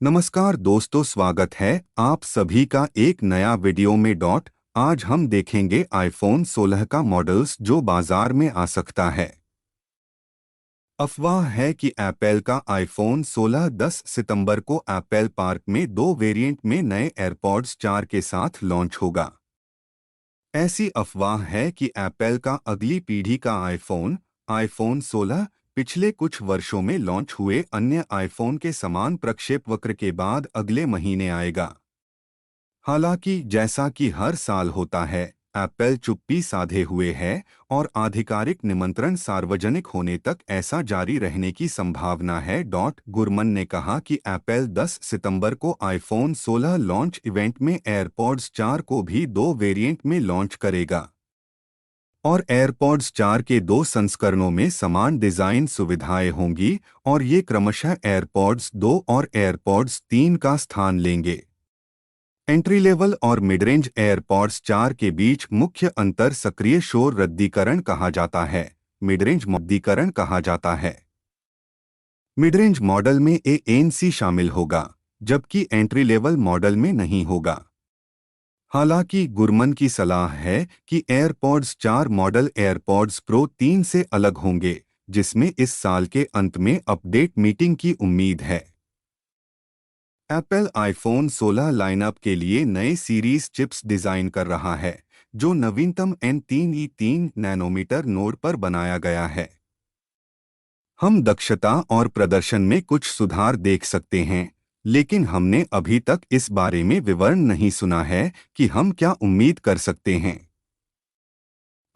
नमस्कार दोस्तों, स्वागत है आप सभी का एक नया वीडियो में। आज हम देखेंगे आईफोन 16 का मॉडल्स जो बाजार में आ सकता है। अफवाह है कि एप्पल का आईफोन 16 10 सितंबर को एप्पल पार्क में दो वेरिएंट में नए एयरपॉड्स 4 के साथ लॉन्च होगा। ऐसी अफवाह है कि एप्पल का अगली पीढ़ी का आईफोन 16 पिछले कुछ वर्षों में लॉन्च हुए अन्य आईफोन के समान प्रक्षेपवक्र के बाद अगले महीने आएगा। हालांकि जैसा कि हर साल होता है, एप्पल चुप्पी साधे हुए है और आधिकारिक निमंत्रण सार्वजनिक होने तक ऐसा जारी रहने की संभावना है। गुरमन ने कहा कि एप्पल 10 सितंबर को आईफोन 16 लॉन्च इवेंट में एयरपॉड्स 4 को भी दो वेरिएंट में लॉन्च करेगा और एयरपॉड्स 4 के दो संस्करणों में समान डिजाइन सुविधाएं होंगी और ये क्रमशः एयरपॉड्स 2 और एयरपॉड्स 3 का स्थान लेंगे। एंट्री लेवल और मिड रेंज एयरपॉड्स 4 के बीच मुख्य अंतर सक्रिय शोर रद्दीकरण कहा जाता है। मिड रेंज मॉडीकरण कहा जाता है। मिड रेंज मॉडल में ANC शामिल होगा, जबकि एंट्री लेवल मॉडल में नहीं होगा। हालांकि गुरमन की सलाह है कि एयरपॉड्स 4 मॉडल एयरपॉड्स प्रो 3 से अलग होंगे, जिसमें इस साल के अंत में अपडेट मीटिंग की उम्मीद है। एप्पल आईफोन 16 लाइनअप के लिए नए सीरीज चिप्स डिजाइन कर रहा है, जो नवीनतम N3E3 नैनोमीटर नोड पर बनाया गया है। हम दक्षता और प्रदर्शन में कुछ सुधार देख सकते हैं, लेकिन हमने अभी तक इस बारे में विवरण नहीं सुना है कि हम क्या उम्मीद कर सकते हैं।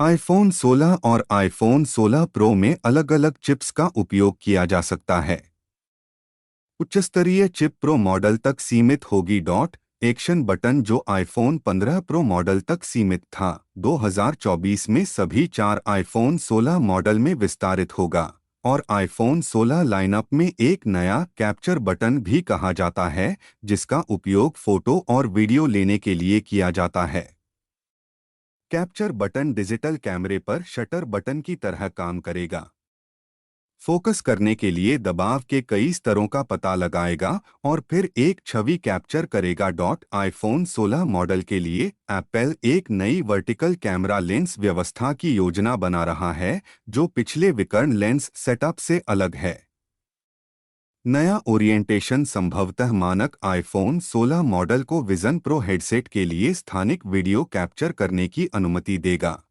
आईफोन 16 और आईफोन 16 प्रो में अलग-अलग चिप्स का उपयोग किया जा सकता है। उच्चस्तरीय चिप प्रो मॉडल तक सीमित होगी। एक्शन बटन जो आईफोन 15 प्रो मॉडल तक सीमित था, 2024 में सभी 4 आईफोन 16 मॉडल में विस्तारित होगा और आईफोन 16 लाइनअप में एक नया कैप्चर बटन भी कहा जाता है, जिसका उपयोग फोटो और वीडियो लेने के लिए किया जाता है। कैप्चर बटन डिजिटल कैमरे पर शटर बटन की तरह काम करेगा। फोकस करने के लिए दबाव के कई स्तरों का पता लगाएगा और फिर एक छवि कैप्चर करेगा। आईफोन 16 मॉडल के लिए एप्पल एक नई वर्टिकल कैमरा लेंस व्यवस्था की योजना बना रहा है, जो पिछले विकर्ण लेंस सेटअप से अलग है। नया ओरिएंटेशन संभवतः मानक आईफोन 16 मॉडल को विजन प्रो हेडसेट के लिए स्थानिक वीडियो कैप्चर करने की अनुमति देगा।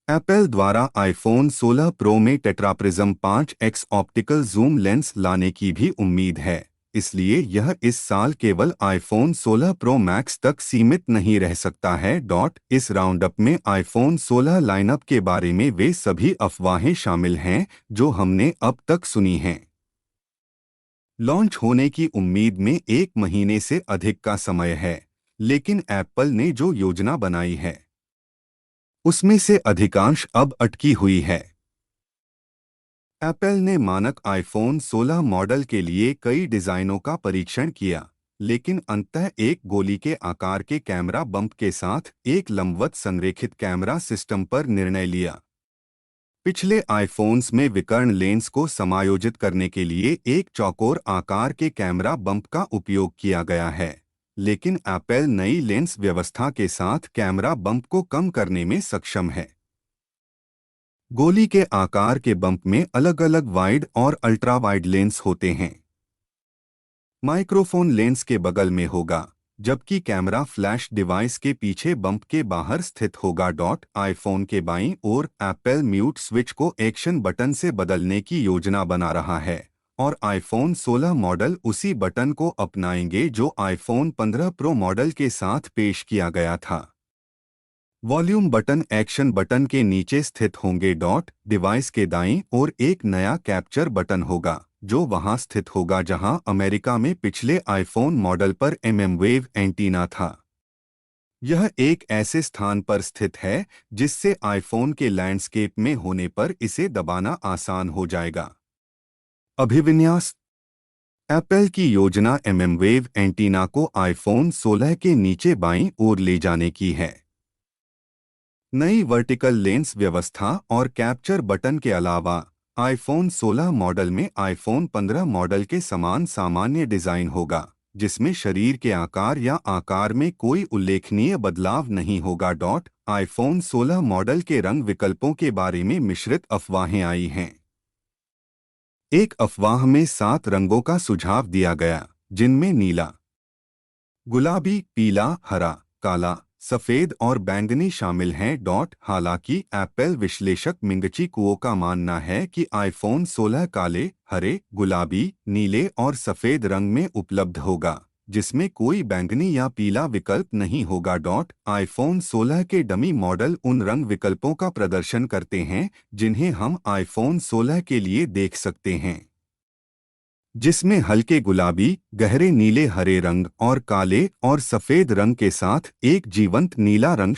एप्पल द्वारा आईफोन 16 प्रो में tetraprism 5x optical zoom lens लाने की भी उम्मीद है, इसलिए यह इस साल केवल आईफोन 16 प्रो मैक्स तक सीमित नहीं रह सकता है। इस राउंडअप में आईफोन 16 लाइनअप के बारे में वे सभी अफवाहें शामिल हैं जो हमने अब तक सुनी हैं। लॉन्च होने की उम्मीद में एक महीने से अधिक का समय है, लेकिन एप्पल ने जो योजना बनाई है उसमें से अधिकांश अब अटकी हुई है। एप्पल ने मानक आईफोन 16 मॉडल के लिए कई डिजाइनों का परीक्षण किया, लेकिन अंततः एक गोली के आकार के कैमरा बम्प के साथ एक लंबवत संरेखित कैमरा सिस्टम पर निर्णय लिया। पिछले आईफोन्स में विकर्ण लेंस को समायोजित करने के लिए एक चौकोर आकार के कैमरा बम्प का उपयोग किया गया है, लेकिन एप्पल नई लेंस व्यवस्था के साथ कैमरा बम्प को कम करने में सक्षम है। गोली के आकार के बम्प में अलग-अलग वाइड और अल्ट्रा वाइड लेंस होते हैं। माइक्रोफोन लेंस के बगल में होगा, जबकि कैमरा फ्लैश डिवाइस के पीछे बम्प के बाहर स्थित होगा। आईफोन के बाईं ओर एप्पल म्यूट स्विच को एक्शन बटन से बदलने की योजना बना रहा है और आईफोन 16 मॉडल उसी बटन को अपनाएंगे जो आईफोन 15 प्रो मॉडल के साथ पेश किया गया था। वॉल्यूम बटन एक्शन बटन के नीचे स्थित होंगे। डिवाइस के दाईं ओर एक नया कैप्चर बटन होगा, जो वहां स्थित होगा जहां अमेरिका में पिछले आईफोन मॉडल पर वेव एंटीना था। यह एक ऐसे स्थान पर स्थित है जिससे आईफोन के लैंडस्केप में होने पर इसे दबाना आसान हो जाएगा। अभिविन्यास। एप्पल की योजना वेव एंटीना को आईफोन 16 के नीचे बाईं ओर ले जाने की है। नई वर्टिकल लेंस व्यवस्था और कैप्चर बटन के अलावा आईफोन 16 मॉडल में आईफोन 15 मॉडल के समान सामान्य डिजाइन होगा, जिसमें शरीर के आकार या आकार में कोई उल्लेखनीय बदलाव नहीं होगा। आईफोन 16 मॉडल के रंग विकल्पों के बारे में मिश्रित अफवाहें आई हैं। एक अफवाह में 7 रंगों का सुझाव दिया गया, जिनमें नीला, गुलाबी, पीला, हरा, काला, सफेद और बैंगनी शामिल हैं। हालांकि एप्पल विश्लेषक मिंगची कुओ का मानना है कि आईफोन 16 काले, हरे, गुलाबी, नीले और सफेद रंग में उपलब्ध होगा, जिसमें कोई बैंगनी या पीला विकल्प नहीं होगा। आईफोन 16 के डमी मॉडल उन रंग विकल्पों का प्रदर्शन करते हैं जिन्हें हम आईफोन 16 के लिए देख सकते हैं, जिसमें हल्के गुलाबी, गहरे नीले, हरे रंग और काले और सफेद रंग के साथ एक जीवंत नीला रंग